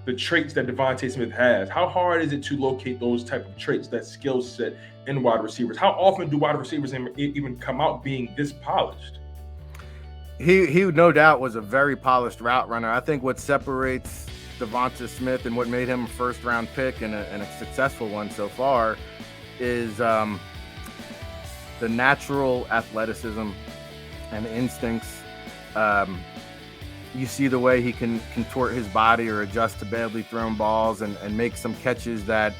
the traits that Devonta Smith has? How hard is it to locate those type of traits, that skill set in wide receivers? How often do wide receivers even come out being this polished? He no doubt was a very polished route runner. I think what separates Devonta Smith and what made him a first round pick and a successful one so far is the natural athleticism and instincts. You see the way he can contort his body or adjust to badly thrown balls and make some catches that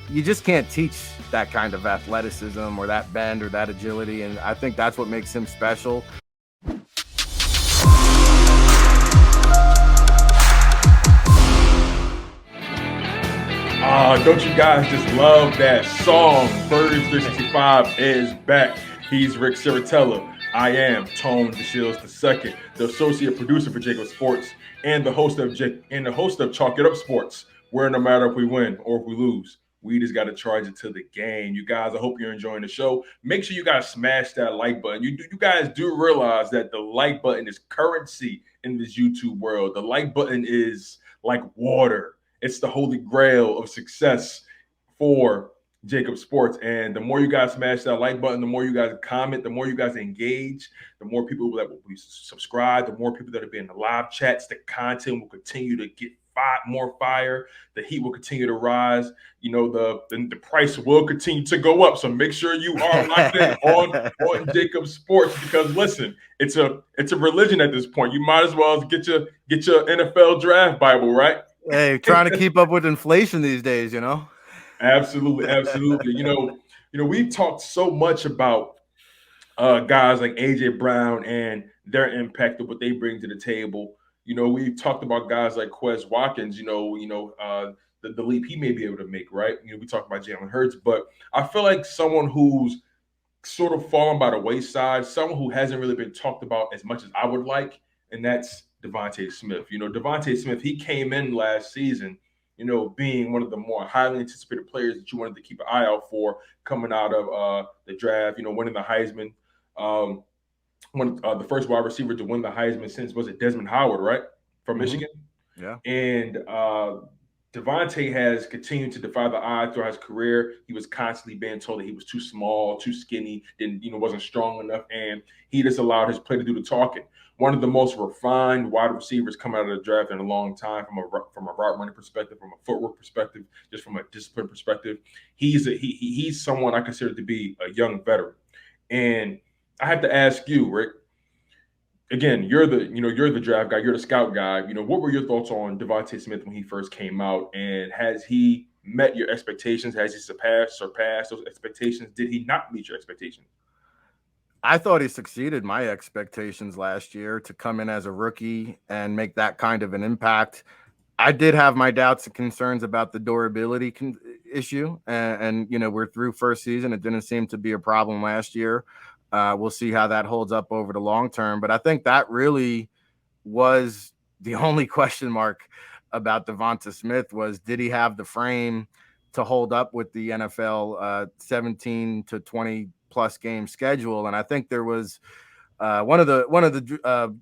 you just can't teach, that kind of athleticism or that bend or that agility. And I think that's what makes him special. Don't you guys just love that song? Birds 365 is back. He's Rick Serritella. I am Tone DeShields II, the associate producer for JAKIB Sports and the host of Chalk It Up Sports, where no matter if we win or if we lose, we just got to charge it to the game. You guys, I hope you're enjoying the show. Make sure you guys smash that like button. You guys do realize that the like button is currency in this YouTube world. The like button is like water. It's the holy grail of success for JAKIB Sports. And the more you guys smash that like button, the more you guys comment, the more you guys engage, the more people that will be subscribed, the more people that will be in the live chats, the content will continue to get more fire. The heat will continue to rise. You know, the price will continue to go up. So make sure you are locked in on JAKIB Sports, because listen, it's a religion at this point. You might as well get your NFL draft Bible, right? Hey, trying to keep up with inflation these days, you know? Absolutely. You know, we've talked so much about guys like AJ Brown and their impact of what they bring to the table. You know, we've talked about guys like Quez Watkins, the leap he may be able to make, right? You know, we talked about Jalen Hurts, but I feel like someone who's sort of fallen by the wayside, someone who hasn't really been talked about as much as I would like, and that's Devonta Smith. You know, Devonta Smith, he came in last season, you know, being one of the more highly anticipated players that you wanted to keep an eye out for coming out of the draft, you know, winning the Heisman. The first wide receiver to win the Heisman since, was it Desmond Howard, right? From Michigan? Yeah. And Devonta has continued to defy the odds throughout his career. He was constantly being told that he was too small, too skinny, wasn't strong enough, and he just allowed his play to do the talking. One of the most refined wide receivers coming out of the draft in a long time, from a route running perspective, from a footwork perspective, just from a discipline perspective. He's someone I consider to be a young veteran. And I have to ask you, Rick, again, you're the draft guy, you're the scout guy. You know, what were your thoughts on Devonta Smith when he first came out, and has he met your expectations? Has he surpassed those expectations? Did he not meet your expectations? I thought he succeeded my expectations last year to come in as a rookie and make that kind of an impact. I did have my doubts and concerns about the durability issue, and you know, we're through first season. It didn't seem to be a problem last year. We'll see how that holds up over the long term. But I think that really was the only question mark about Devonta Smith, was did he have the frame to hold up with the NFL 17 to 20 plus game schedule? And I think there was one of the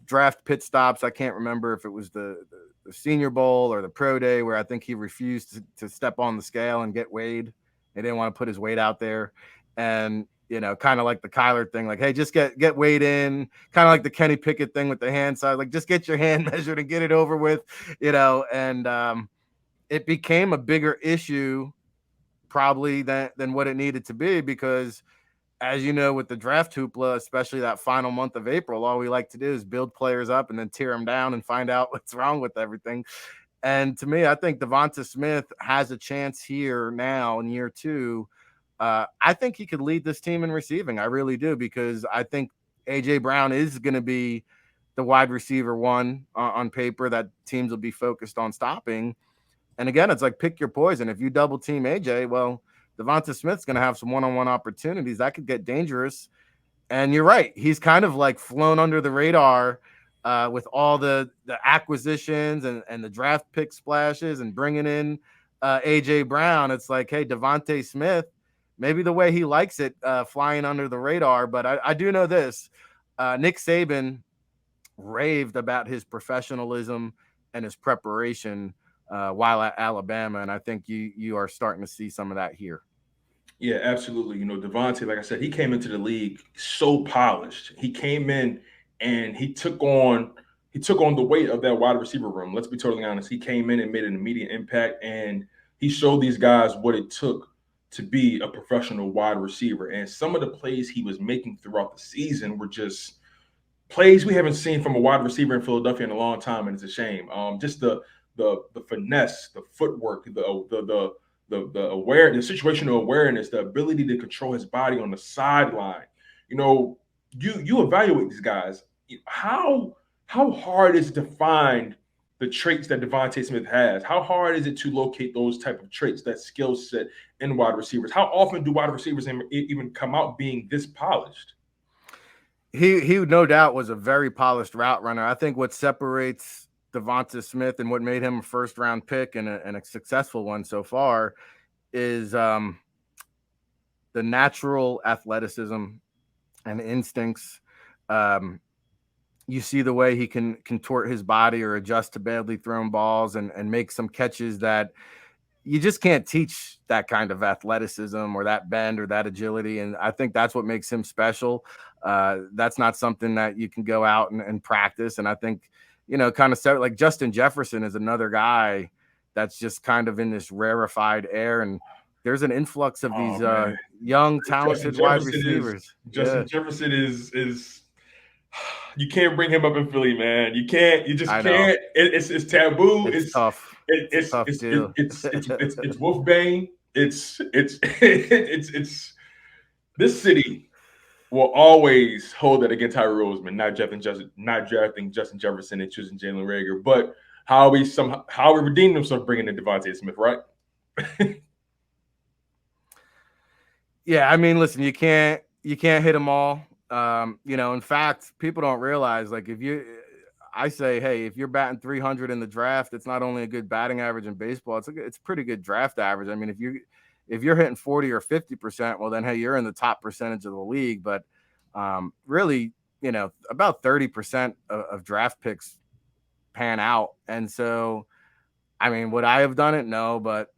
draft pit stops. I can't remember if it was the Senior Bowl or the Pro Day, where I think he refused to step on the scale and get weighed. He didn't want to put his weight out there. And, you know, kind of like the Kyler thing, like, hey, just get weighed in, kind of like the Kenny Pickett thing with the hand size, like just get your hand measured and get it over with, you know. And it became a bigger issue probably than what it needed to be, because as you know, with the draft hoopla, especially that final month of April, all we like to do is build players up and then tear them down and find out what's wrong with everything. And to me, I think Devonta Smith has a chance here now in year two. I think he could lead this team in receiving. I really do, because I think AJ Brown is going to be the wide receiver one on paper that teams will be focused on stopping. And again, it's like, pick your poison. If you double team AJ, well, Devonta Smith's going to have some one-on-one opportunities. That could get dangerous. And you're right. He's kind of like flown under the radar with all the acquisitions and the draft pick splashes and bringing in AJ Brown. It's like, hey, Devonta Smith, maybe the way he likes it, flying under the radar. But I do know this. Nick Saban raved about his professionalism and his preparation while at Alabama. And I think you are starting to see some of that here. Yeah, absolutely. Devontae, like I said, he came into the league so polished. He came in and he took on the weight of that wide receiver room. Let's be totally honest. He came in and made an immediate impact, and he showed these guys what it took to be a professional wide receiver. And some of the plays he was making throughout the season were just plays we haven't seen from a wide receiver in Philadelphia in a long time, and it's a shame. Just the finesse, the footwork, the awareness, the situational awareness, the ability to control his body on the sideline. You know, you evaluate these guys. How hard is it to find the traits that Devonta Smith has? How hard is it to locate those type of traits, that skill set in wide receivers? How often do wide receivers even come out being this polished? He no doubt was a very polished route runner. I think what separates Devonta Smith and what made him a first round pick and a successful one so far is the natural athleticism and instincts. You see the way he can contort his body or adjust to badly thrown balls and make some catches that you just can't teach, that kind of athleticism or that bend or that agility. And I think that's what makes him special. That's not something that you can go out and practice. And I think, kind of like Justin Jefferson is another guy that's just kind of in this rarefied air. And there's an influx of these young, talented wide receivers. Justin Jefferson is you can't bring him up in Philly, man. You can't. You just can't. It's taboo. It's tough. It's Wolfbane. It's this city will always hold that against Tyree Roseman, not drafting Justin Jefferson and choosing Jalen Reagor, but how we redeemed himself bringing in Devonta Smith, right? Yeah, I mean, listen, you can't hit them all. In fact, people don't realize, like, I say, hey, if you're batting 300 in the draft, it's not only a good batting average in baseball, it's pretty good draft average. I mean, if you're hitting 40 or 50%, well, then, hey, you're in the top percentage of the league. But really, about 30% of draft picks pan out. And so, I mean, would I have done it? No, but,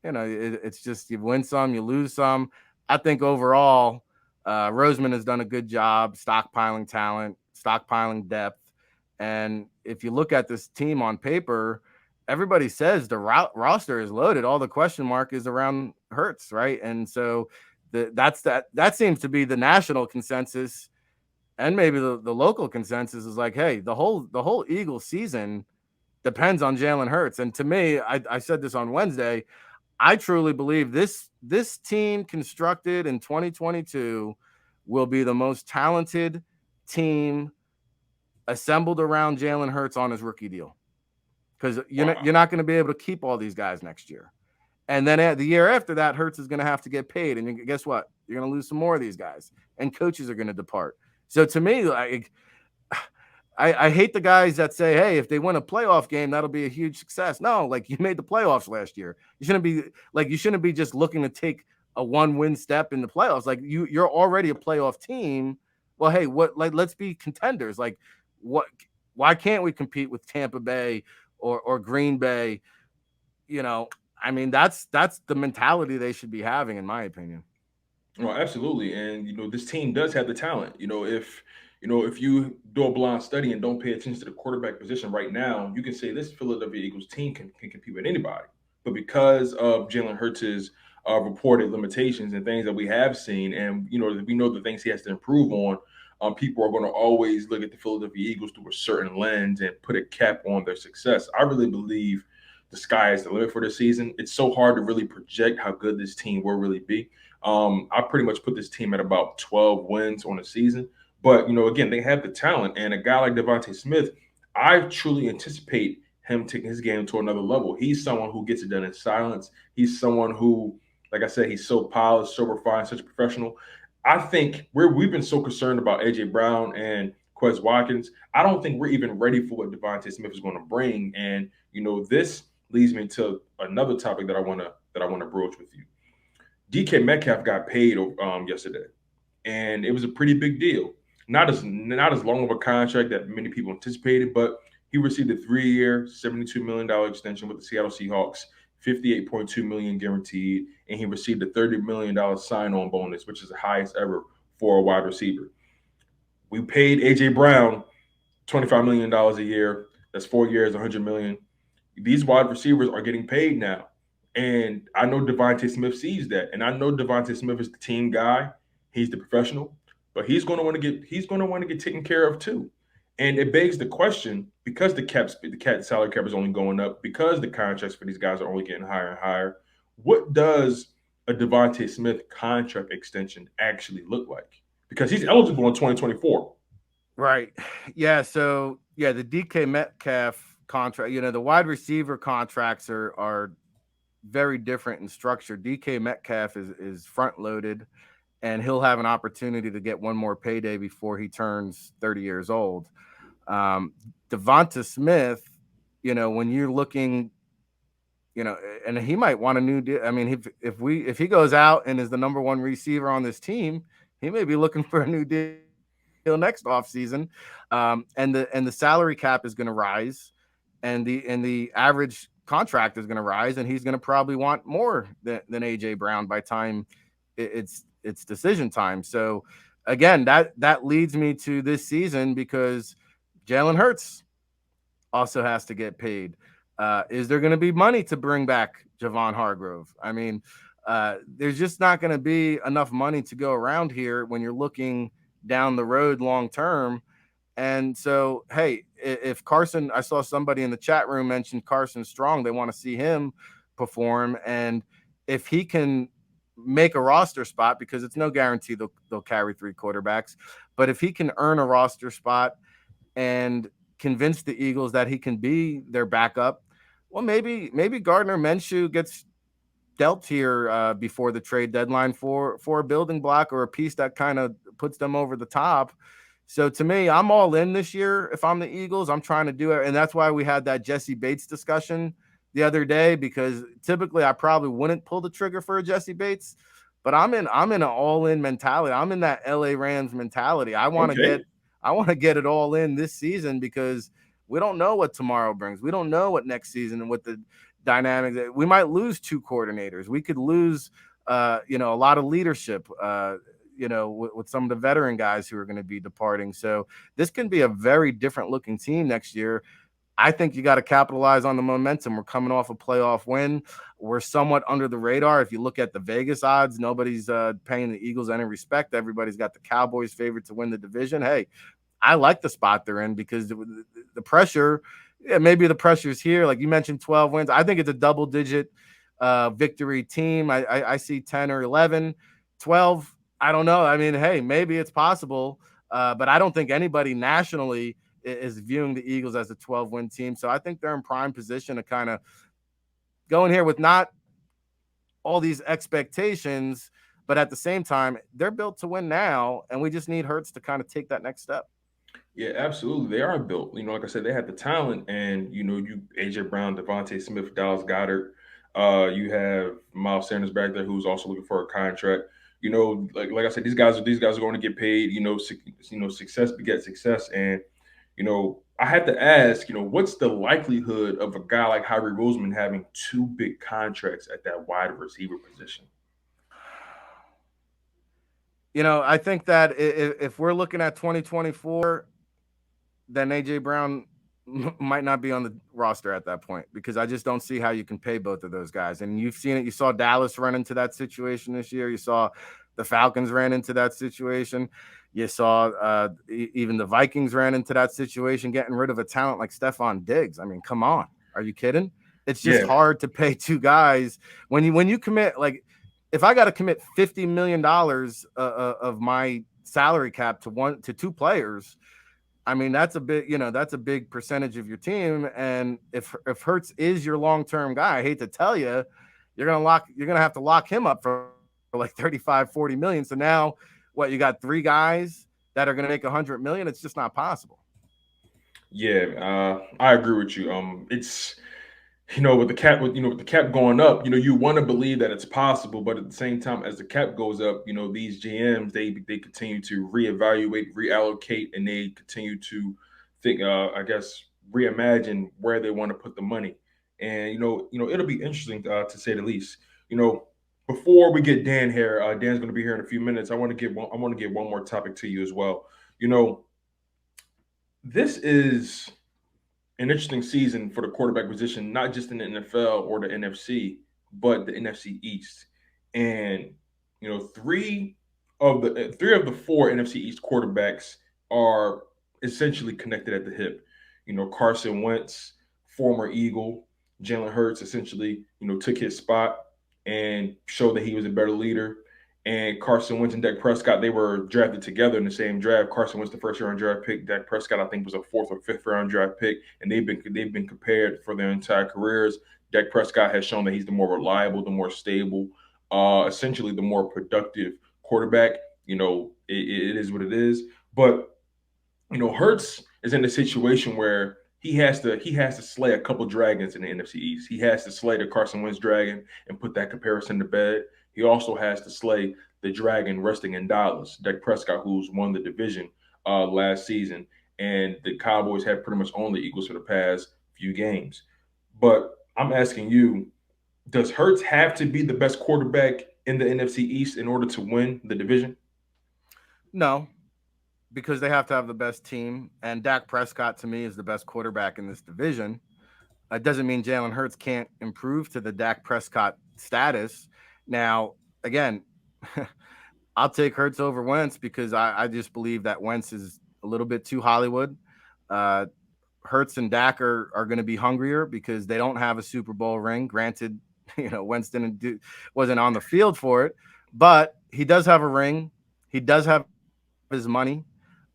it's just you win some, you lose some. I think overall, Roseman has done a good job stockpiling talent, stockpiling depth. And if you look at this team on paper, everybody says the roster is loaded. All the question mark is around Hurts, right? And so that seems to be the national consensus, and maybe the local consensus is like, hey, the whole Eagles season depends on Jalen Hurts. And to me, I said this on Wednesday, I truly believe this team constructed in 2022 will be the most talented team assembled around Jalen Hurts on his rookie deal, because you're not going to be able to keep all these guys next year. And then the year after that, Hurts is going to have to get paid. And guess what? You're going to lose some more of these guys, and coaches are going to depart. So to me, I hate the guys that say, hey, if they win a playoff game, that'll be a huge success. No, like, you made the playoffs last year. You shouldn't be just looking to take a 1-win step in the playoffs. Like, you're already a playoff team. Well, hey, let's be contenders. Like, why can't we compete with Tampa Bay or Green Bay? I mean, that's the mentality they should be having, in my opinion. Well, absolutely. And this team does have the talent. If you do a blind study and don't pay attention to the quarterback position right now, you can say this Philadelphia Eagles team can compete with anybody. But because of Jalen Hurts' reported limitations and things that we have seen, and we know the things he has to improve on, people are going to always look at the Philadelphia Eagles through a certain lens and put a cap on their success. I really believe the sky is the limit for this season. It's so hard to really project how good this team will really be. I pretty much put this team at about 12 wins on the season. But, again, they have the talent. And a guy like Devonta Smith, I truly anticipate him taking his game to another level. He's someone who gets it done in silence. He's someone who, like I said, he's so polished, so refined, such a professional. I think we've been so concerned about A.J. Brown and Quez Watkins. I don't think we're even ready for what Devonta Smith is going to bring. And, this leads me to another topic that I want to broach with you. DK Metcalf got paid yesterday, and it was a pretty big deal. Not as long of a contract that many people anticipated, but He received a 3-year, $72 million extension with the Seattle Seahawks, 58.2 million guaranteed, and he received a $30 million sign-on bonus, which is the highest ever for a wide receiver. We paid AJ Brown $25 million a year. That's 4 years, 100 million. These wide receivers are getting paid now, and I know Devonta Smith sees that, and I know Devonta Smith is the team guy. He's the professional, but he's going to want to get taken care of too. And it begs the question, because the cat salary cap is only going up, because the contracts for these guys are only getting higher and higher. What does a Devonta Smith contract extension actually look like? Because he's eligible in 2024. Right. Yeah. So yeah, the DK Metcalf contract, the wide receiver contracts are very different in structure. DK Metcalf is front loaded, and he'll have an opportunity to get one more payday before he turns 30 years old. Um, Devonta Smith, when you're looking, and he might want a new deal. I mean, if he goes out and is the number one receiver on this team, he may be looking for a new deal next offseason. And the salary cap is going to rise, and the average contract is going to rise, and he's going to probably want more than AJ Brown by time it's decision time. So again, that leads me to this season, because Jalen Hurts also has to get paid. Is there going to be money to bring back Javon Hargrove? I mean, there's just not going to be enough money to go around here when you're looking down the road long term. And so, hey, if Carson, I saw somebody in the chat room mention Carson Strong, they want to see him perform. And if he can make a roster spot, because it's no guarantee they'll carry three quarterbacks, but if he can earn a roster spot and convince the Eagles that he can be their backup, well, maybe Gardner Minshew gets dealt here before the trade deadline for a building block or a piece that kind of puts them over the top. So to me, I'm all in this year. If I'm the Eagles, I'm trying to do it. And that's why we had that Jesse Bates discussion the other day, because typically I probably wouldn't pull the trigger for a Jesse Bates, but I'm in an all-in mentality. I'm in that LA Rams mentality. I want Okay. to get it all in this season, because we don't know what tomorrow brings. We don't know what next season and what the dynamics. We might lose two coordinators. We could lose a lot of leadership, with some of the veteran guys who are going to be departing. So this can be a very different looking team next year. I think you got to capitalize on the momentum. We're coming off a playoff win. We're somewhat under the radar. If you look at the Vegas odds, nobody's paying the Eagles any respect. Everybody's got the Cowboys favored to win the division. Hey, I like the spot they're in, because the pressure, maybe the pressure's here. Like you mentioned, 12 wins. I think it's a double-digit victory team. I see 10 or 11, 12. I don't know. I mean, hey, maybe it's possible, but I don't think anybody nationally is viewing the Eagles as a 12-win team. So I think they're in prime position to kind of go in here with not all these expectations, but at the same time, they're built to win now, and we just need Hurts to kind of take that next step. Yeah, absolutely. They are built. Like I said, they had the talent, and you AJ Brown, Devontae Smith, Dallas Goddard. You have Miles Sanders back there, who's also looking for a contract. Like I said, these guys are going to get paid. Success begets success, and I had to ask, what's the likelihood of a guy like Harry Roseman having two big contracts at that wide receiver position? I think that if we're looking at 2024, then AJ Brown might not be on the roster at that point, because I just don't see how you can pay both of those guys. And you've seen it. You saw Dallas run into that situation this year. You saw the Falcons ran into that situation. You saw even the Vikings ran into that situation, getting rid of a talent like Stephon Diggs. I mean, come on. Are you kidding? It's just Yeah. hard to pay two guys when you commit, like, if I got to commit $50 million of my salary cap to two players, I mean, that's a big percentage of your team. And if Hurts is your long-term guy, I hate to tell you, you're going to have to lock him up for like 35, 40 million. So now you got three guys that are going to make 100 million. It's just not possible. Yeah, I agree with you. It's with the cap going up, you want to believe that it's possible, but at the same time, as the cap goes up, these GMs they continue to reevaluate, reallocate, and they continue to think, I guess, reimagine where they want to put the money. And it'll be interesting to say the least. You know, before we get Dan here, Dan's going to be here in a few minutes. I want to give one more topic to you as well. You know, this is an interesting season for the quarterback position, not just in the NFL or the NFC, but the NFC East. And three of the four NFC East quarterbacks are essentially connected at the hip. Carson Wentz, former Eagle, Jalen Hurts essentially, took his spot and showed that he was a better leader. And Carson Wentz and Dak Prescott, they were drafted together in the same draft. Carson Wentz, the first round draft pick. Dak Prescott, I think, was a fourth or fifth round draft pick, and they've been compared for their entire careers. Dak Prescott has shown that he's the more reliable, the more stable, essentially the more productive quarterback. It is what it is. But Hurts is in a situation where he has to slay a couple dragons in the NFC East. He has to slay the Carson Wentz dragon and put that comparison to bed. He also has to slay the dragon resting in Dallas, Dak Prescott, who's won the division last season, and the Cowboys have pretty much owned the Eagles for the past few games. But I'm asking you, does Hurts have to be the best quarterback in the NFC East in order to win the division? No, because they have to have the best team. And Dak Prescott, to me, is the best quarterback in this division. It doesn't mean Jalen Hurts can't improve to the Dak Prescott status. Now, again, I'll take Hurts over Wentz because I just believe that Wentz is a little bit too Hollywood. Uh, Hurts and Dak are going to be hungrier because they don't have a Super Bowl ring. Granted, Wentz wasn't on the field for it, but he does have a ring. He does have his money.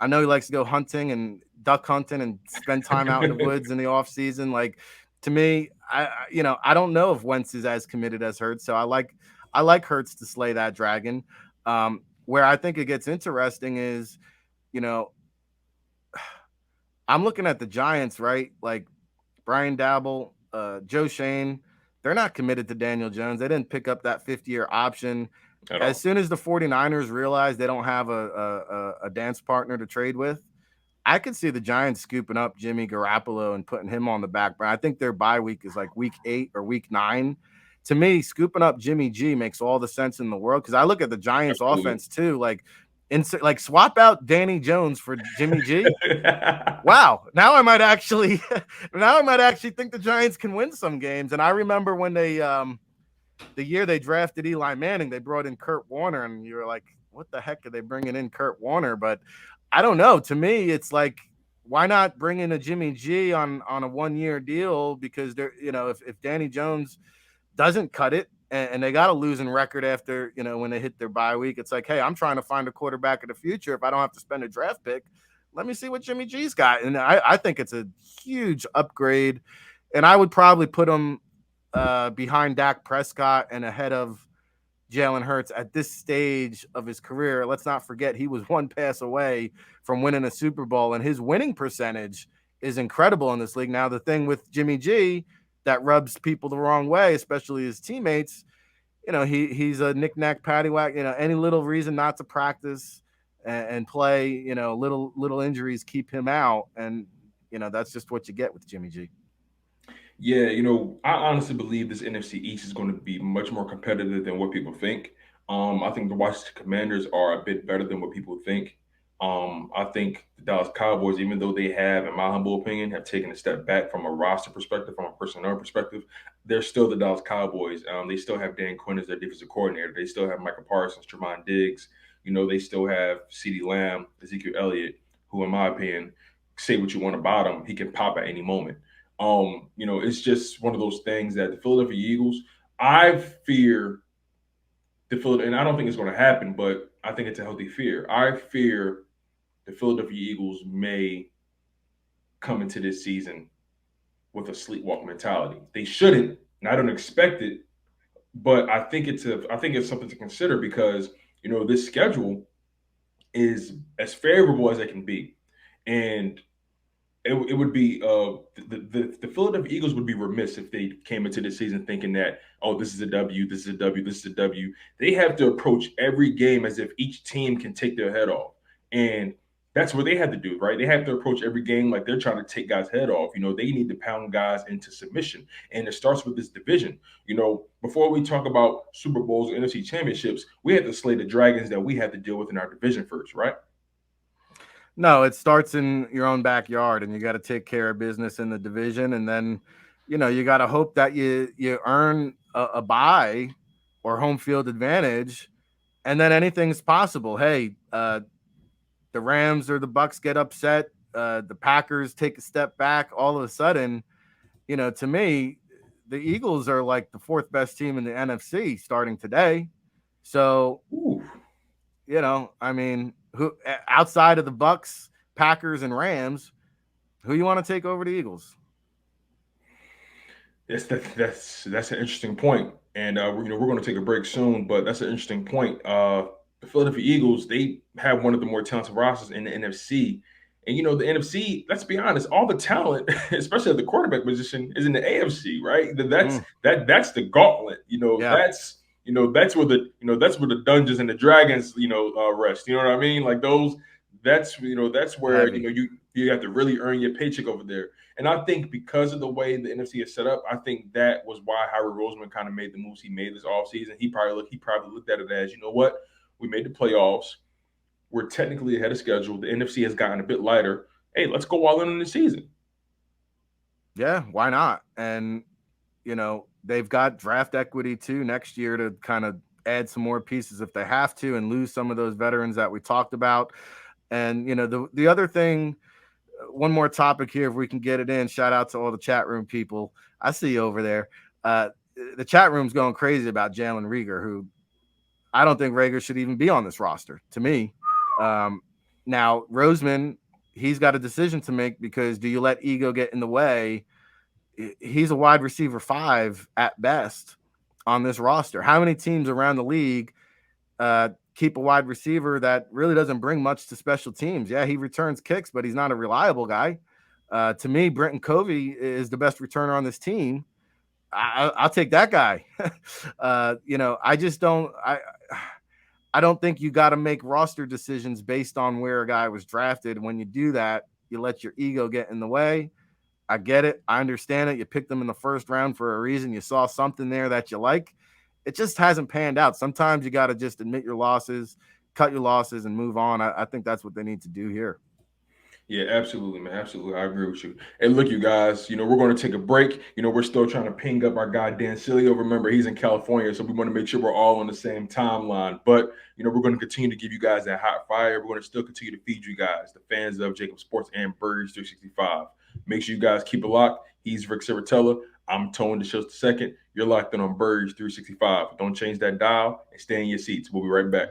I know he likes to go hunting and duck hunting and spend time out in the woods in the off season. Like, to me, I don't know if Wentz is as committed as Hurts. So I like Hurts to slay that dragon. Where I think it gets interesting is, you know, I'm looking at the Giants, right? Like Brian Dabble, Joe Shane, they're not committed to Daniel Jones. They didn't pick up that 50-year option. At As all. soon as the 49ers realize they don't have a dance partner to trade with, I could see the Giants scooping up Jimmy Garoppolo and putting him on the back burner. I think their bye week is like week 8 or week 9. To me, scooping up Jimmy G makes all the sense in the world because I look at the Giants Absolutely. offense too. Like swap out Danny Jones for Jimmy G. Wow, now I might actually think the Giants can win some games. And I remember when the year they drafted Eli Manning, they brought in Kurt Warner, and you were like, what the heck are they bringing in Kurt Warner? But I don't know. To me, it's like, why not bring in a Jimmy G on a 1-year deal? Because if Danny Jones doesn't cut it and they got a losing record after, when they hit their bye week, it's like, hey, I'm trying to find a quarterback of the future. If I don't have to spend a draft pick, let me see what Jimmy G's got. And I think it's a huge upgrade. And I would probably put him behind Dak Prescott and ahead of Jalen Hurts at this stage of his career. Let's not forget he was one pass away from winning a Super Bowl, and his winning percentage is incredible in this league. Now, the thing with Jimmy G that rubs people the wrong way, especially his teammates, he's a knick-knack paddywhack. Any little reason not to practice and play, little injuries keep him out, and that's just what you get with Jimmy G. Yeah, I honestly believe this NFC East is going to be much more competitive than what people think. I think the Washington Commanders are a bit better than what people think. I think the Dallas Cowboys, even though they have, in my humble opinion, have taken a step back from a roster perspective, from a personnel perspective, they're still the Dallas Cowboys. They still have Dan Quinn as their defensive coordinator. They still have Michael Parsons, Trevon Diggs. They still have CeeDee Lamb, Ezekiel Elliott, who, in my opinion, say what you want about him, he can pop at any moment. It's just one of those things that the Philadelphia Eagles, I fear and I don't think it's going to happen, but I think it's a healthy fear. I fear the Philadelphia Eagles may come into this season with a sleepwalk mentality. They shouldn't, and I don't expect it, but I think it's something to consider because this schedule is as favorable as it can be, and it would be the Philadelphia Eagles would be remiss if they came into the season thinking that, oh, this is a W, this is a W, this is a W. They have to approach every game as if each team can take their head off. And that's what they have to do, right? They have to approach every game like they're trying to take guys' head off. They need to pound guys into submission. And it starts with this division. Before we talk about Super Bowls or NFC championships, we have to slay the dragons that we have to deal with in our division first, right? No, it starts in your own backyard, and you got to take care of business in the division, and then, you got to hope that you earn a bye or home field advantage, and then anything's possible. Hey, the Rams or the Bucks get upset, the Packers take a step back. All of a sudden, to me, the Eagles are like the fourth best team in the NFC starting today. So, Ooh. I mean, who outside of the Bucks, Packers, and Rams, who you want to take over the Eagles? That's an interesting point, and we're going to take a break soon, but that's an interesting point. The Philadelphia Eagles, they have one of the more talented rosters in the NFC, and the NFC. Let's be honest, all the talent, especially at the quarterback position, is in the AFC, right? That's the gauntlet. Yeah. That's where the Dungeons and the Dragons rest. You know what I mean? Like those. That's where Heavy. you have to really earn your paycheck over there. And I think because of the way the NFC is set up, I think that was why Howard Roseman kind of made the moves he made this offseason. He probably looked at it as, you know what, we made the playoffs. We're technically ahead of schedule. The NFC has gotten a bit lighter. Hey, let's go all in on the season. Yeah, why not? And they've got draft equity too next year to kind of add some more pieces if they have to and lose some of those veterans that we talked about. And the other thing, one more topic here, if we can get it in. Shout out to all the chat room people. I see you over there. The chat room's going crazy about Jalen Reagor, who I don't think Reagor should even be on this roster. To me, now Roseman, he's got a decision to make because do you let ego get in the way? He's a wide receiver 5 at best on this roster. How many teams around the league keep a wide receiver that really doesn't bring much to special teams? Yeah, he returns kicks, but he's not a reliable guy. To me, Brenton Covey is the best returner on this team. I'll take that guy. I just don't. I don't think you got to make roster decisions based on where a guy was drafted. When you do that, you let your ego get in the way. I get it. I understand it. You picked them in the first round for a reason. You saw something there that you like. It just hasn't panned out. Sometimes you got to just admit your losses, cut your losses, and move on. I think that's what they need to do here. Yeah, absolutely, man. Absolutely. I agree with you. And look, you guys, we're going to take a break. We're still trying to ping up our guy, Dan Cilio. Remember, he's in California, so we want to make sure we're all on the same timeline. But, we're going to continue to give you guys that hot fire. We're going to still continue to feed you guys, the fans of JAKIB Sports and Birds 365. Make sure you guys keep it locked. He's Rick Serritella. I'm Tone DeShields II. You're locked in on Birds 365. Don't change that dial and stay in your seats. We'll be right back.